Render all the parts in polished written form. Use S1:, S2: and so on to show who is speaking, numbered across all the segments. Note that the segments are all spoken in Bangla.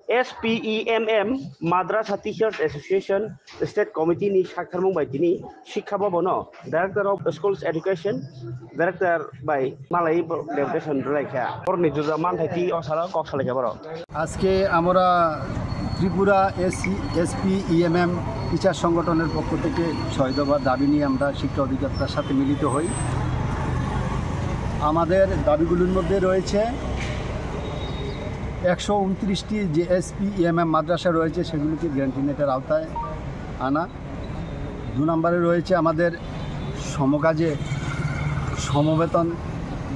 S1: SPEMM Madrasa Teachers Association State Committee ni sakharmung bai tini Shikha Bhabono Director of Schools Education Director by Malay Deputation Relaikha Porni Juza Manthai Osala Koksaleka Baro
S2: আজকে আমরা ত্রিপুরা SPEMM টিচার সংগঠনের পক্ষ থেকে 6 দফা দাবি নিয়ে আমরা শিক্ষা অধিকর্তার সাথে মিলিত হই। আমাদের দাবিগুলোর মধ্যে রয়েছে 129টি যে SPEMM মাদ্রাসা রয়েছে সেগুলিকে গ্যারান্টি নেটের আওতায় আনা। 2 নম্বরে রয়েছে আমাদের সমকাজে সমবেতন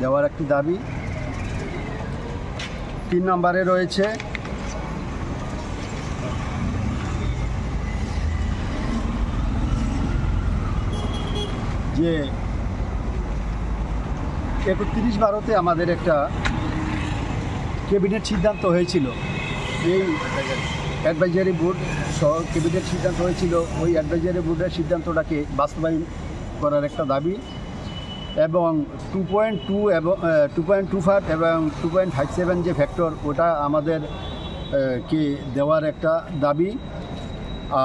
S2: দেওয়ার একটি দাবি। 3 নম্বরে রয়েছে যে 31/12-তে আমাদের একটা ক্যাবিনেট সিদ্ধান্ত হয়েছিল, এই অ্যাডভাইজারি বোর্ড সহ ক্যাবিনেট সিদ্ধান্ত হয়েছিল, ওই অ্যাডভাইজারি বোর্ডের সিদ্ধান্তটাকে বাস্তবায়ন করার একটা দাবি এবং 2.2 এবং 2.25 এবং 2.57 যে ফ্যাক্টর ওটা আমাদের কে দেওয়ার একটা দাবি।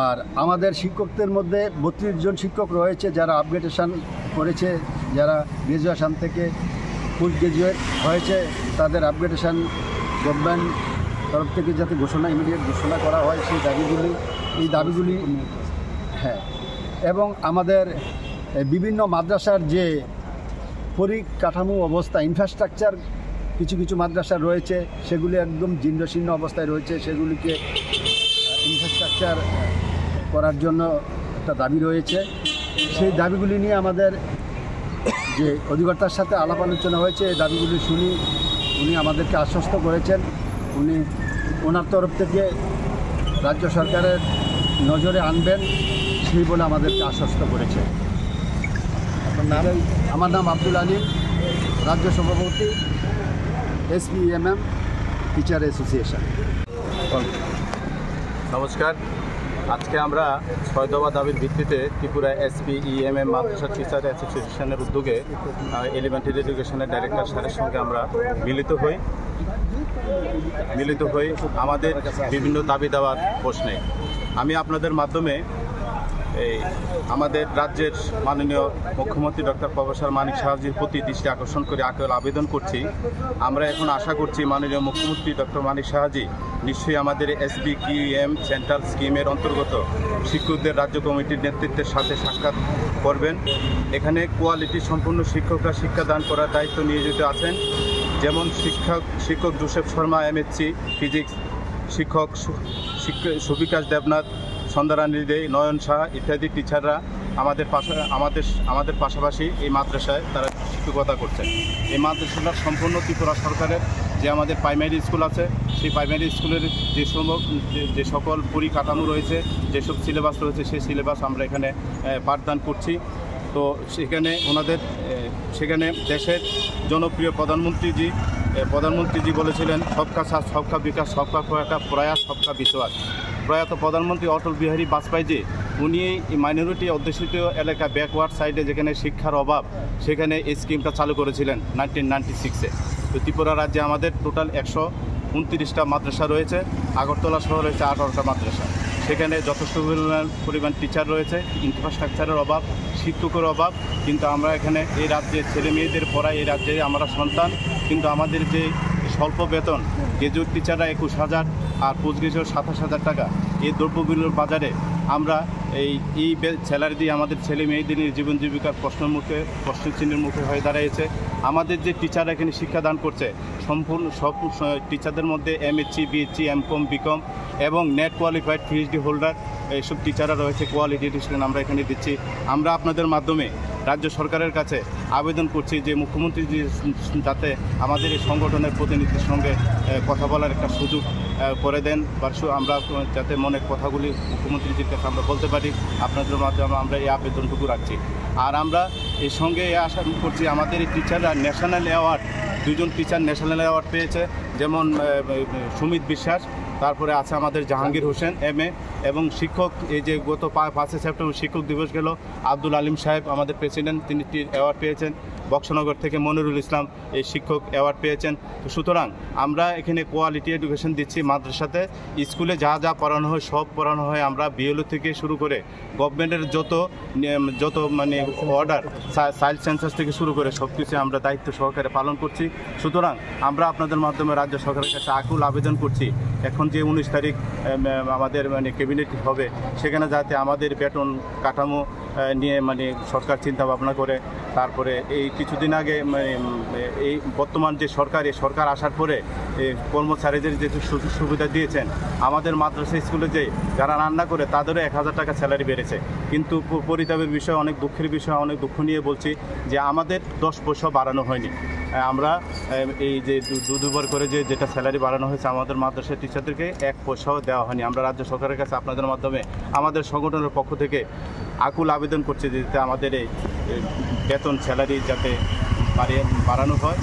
S2: আর আমাদের শিক্ষকদের মধ্যে 32 জন শিক্ষক রয়েছে যারা আপগ্রেডেশন করেছে, যারা গ্র্যাজুয়েশন থেকে পোস্ট গ্র্যাজুয়েট হয়েছে, তাদের আপগ্রেডেশন গভর্নমেন্ট তরফ থেকে যাতে ইমিডিয়েট ঘোষণা করা হয় এই দাবিগুলি এবং আমাদের বিভিন্ন মাদ্রাসার যে পরিকাঠামো অবস্থা ইনফ্রাস্ট্রাকচার কিছু কিছু মাদ্রাসা রয়েছে সেগুলি একদম জীর্ণশীর্ণ অবস্থায় রয়েছে, সেগুলিকে ইনফ্রাস্ট্রাকচার করার জন্য একটা দাবি রয়েছে। সেই দাবিগুলি নিয়ে আমাদের যে অধিকর্তার সাথে আলাপ আলোচনা হয়েছে, এই দাবিগুলি শুনি উনি আমাদেরকে আশ্বস্ত করেছেন, ওনার তরফ থেকে রাজ্য সরকারের নজরে আনবেন সেই বলে আমাদেরকে আশ্বস্ত করেছে। আমার নাম আব্দুল আলিম, রাজ্য সভাপতি SPEMM টিচার অ্যাসোসিয়েশন।
S3: নমস্কার, আজকে আমরা 6 দফা দাবির ভিত্তিতে ত্রিপুরা SPEMM মাদ্রাসা টিচার অ্যাসোসিয়েশনের উদ্যোগে এলিমেন্টারি এডুকেশনের ডাইরেক্টর স্যারের সঙ্গে আমরা মিলিত হই আমাদের বিভিন্ন দাবি দেওয়ার প্রশ্নে। আমি আপনাদের মাধ্যমে আমাদের রাজ্যের মাননীয় মুখ্যমন্ত্রী ডক্টর প্রফেসর মানিক সাহাজির প্রতি দৃষ্টি আকর্ষণ করে আবেদন করছি। আমরা এখন আশা করছি মাননীয় মুখ্যমন্ত্রী ডক্টর মানিক সাহাজি নিশ্চয়ই আমাদের SPEMM সেন্ট্রাল স্কিমের অন্তর্গত শিক্ষকদের রাজ্য কমিটির নেতৃত্বের সাথে সাক্ষাৎ করবেন। এখানে কোয়ালিটি সম্পন্ন শিক্ষকরা শিক্ষাদান করার দায়িত্ব নিয়োজিত আছেন, যেমন শিক্ষক জোসেফ শর্মা MSc ফিজিক্স, শিক্ষক সুবিকাশ দেবনাথ, সন্ধ্যারানী দে, নয়ন শাহ ইত্যাদি টিচাররা আমাদের পাশাপাশি এই মাদ্রাসায় তারা শিক্ষকতা করছেন। এই মাদ্রাসাটা সম্পূর্ণ ত্রিপুরা সরকারের যে আমাদের প্রাইমারি স্কুল আছে, সেই প্রাইমারি স্কুলের যে সকল পরিকাঠামো রয়েছে, যেসব সিলেবাস রয়েছে সেই সিলেবাস আমরা এখানে পাঠদান করছি। তো সেখানে দেশের জনপ্রিয় প্রধানমন্ত্রীজি বলেছিলেন সবকা সাথ সবকা বিকাশ সবকা প্রয়াস সবকা বিশ্বাস। প্রয়াত প্রধানমন্ত্রী অটল বিহারী বাজপেয়ীজি উনি এই মাইনরিটি অধ্যুষিত এলাকা ব্যাকওয়ার্ড সাইডে যেখানে শিক্ষার অভাব সেখানে এই স্কিমটা চালু করেছিলেন 1996-এ। তো ত্রিপুরা রাজ্যে আমাদের টোটাল 129টা মাদ্রাসা রয়েছে, আগরতলা শহরে রয়েছে 18টা মাদ্রাসা। সেখানে যথেষ্ট পরিমাণ টিচার রয়েছে, ইনফ্রাস্ট্রাকচারের অভাব, শিক্ষকের অভাব। কিন্তু আমরা এখানে এই রাজ্যের ছেলে মেয়েদের পড়াই, এই রাজ্যে আমরা সন্তান, কিন্তু আমাদের যে স্বল্প বেতন গ্র্যাজুয়েট টিচাররা 21,000 আর পোস্ট গ্র্যাজুয়েট 27,000 টাকা, এই দ্রব্যমূল্যের বাজারে আমরা এই স্যালারি দিয়ে আমাদের ছেলে মেয়েদের জীবন জীবিকার প্রশ্নচিহ্নের মুখে হয়ে দাঁড়িয়েছে। আমাদের যে টিচাররা এখানে শিক্ষাদান করছে সম্পূর্ণ সব টিচারদের মধ্যে MSc BSc M.Com B.Com এবং নেট কোয়ালিফাইড PhD হোল্ডার এইসব টিচাররা রয়েছে। কোয়ালিটি এডুকেশন আমরা এখানে দিচ্ছি। আমরা আপনাদের মাধ্যমে রাজ্য সরকারের কাছে আবেদন করছি যে মুখ্যমন্ত্রী যাতে আমাদের এই সংগঠনের প্রতিনিধির সঙ্গে কথা বলার একটা সুযোগ করে দেন, বা আমরা যাতে মনের কথাগুলি মুখ্যমন্ত্রীজির কাছে আমরা বলতে পারি, আপনাদের মাধ্যমে আমরা এই আবেদনটুকু রাখছি। আর আমরা এর সঙ্গে আশা করছি আমাদের এই টিচাররা ন্যাশনাল অ্যাওয়ার্ড, 2 জন টিচার ন্যাশনাল অ্যাওয়ার্ড পেয়েছে, যেমন সুমিত বিশ্বাস, তারপরে আছে আমাদের জাহাঙ্গীর হোসেন MA, এবং শিক্ষক এই যে গত 5 সেপ্টেম্বর শিক্ষক দিবস গেল, আব্দুল আলিম সাহেব আমাদের প্রেসিডেন্ট, তিনি অ্যাওয়ার্ড পেয়েছেন। বক্সনগর থেকে মনিরুল ইসলাম এই শিক্ষক অ্যাওয়ার্ড পেয়েছেন। তো সুতরাং আমরা এখানে কোয়ালিটি এডুকেশন দিচ্ছি। মাদ্রাসাতে স্কুলে যা যা পড়ানো হয় সব পড়ানো হয়। আমরা বিএলও থেকে শুরু করে গভর্নমেন্টের যত মানে অর্ডার, চাইল্ড সেন্সাস থেকে শুরু করে সব কিছু আমরা দায়িত্ব সহকারে পালন করছি। সুতরাং আমরা আপনাদের মাধ্যমে রাজ্য সরকারের কাছে আকুল আবেদন করছি, এখন যে 19 তারিখ আমাদের মানে ক্যাবিনেট হবে, সেখানে যাতে আমাদের বেতন কাঠামো নিয়ে মানে সরকার চিন্তা ভাবনা করে। তারপরে এই কিছুদিন আগে এই বর্তমান যে সরকার, এই সরকার আসার পরে কর্মচারীদের যে সুযোগ সুবিধা দিয়েছেন, আমাদের মাদ্রাসা স্কুলে যে যারা রান্না করে তাদেরও 1000 টাকা স্যালারি বেড়েছে। কিন্তু পরিতাপের বিষয়, অনেক দুঃখের বিষয়, অনেক দুঃখ নিয়ে বলছি যে আমাদের 10 পয়সা বাড়ানো হয়নি। আমরা এই যে দুবার করে যেটা স্যালারি বাড়ানো হয়েছে, আমাদের মাদ্রাসা টিচারদেরকে 1 পয়সাও দেওয়া হয়নি। আমরা রাজ্য সরকারের কাছে আপনাদের মাধ্যমে আমাদের সংগঠনের পক্ষ থেকে আকুল আবেদন করছি যাতে আমাদের এই বেতন স্যালারি যাতে বাড়ানো হয়।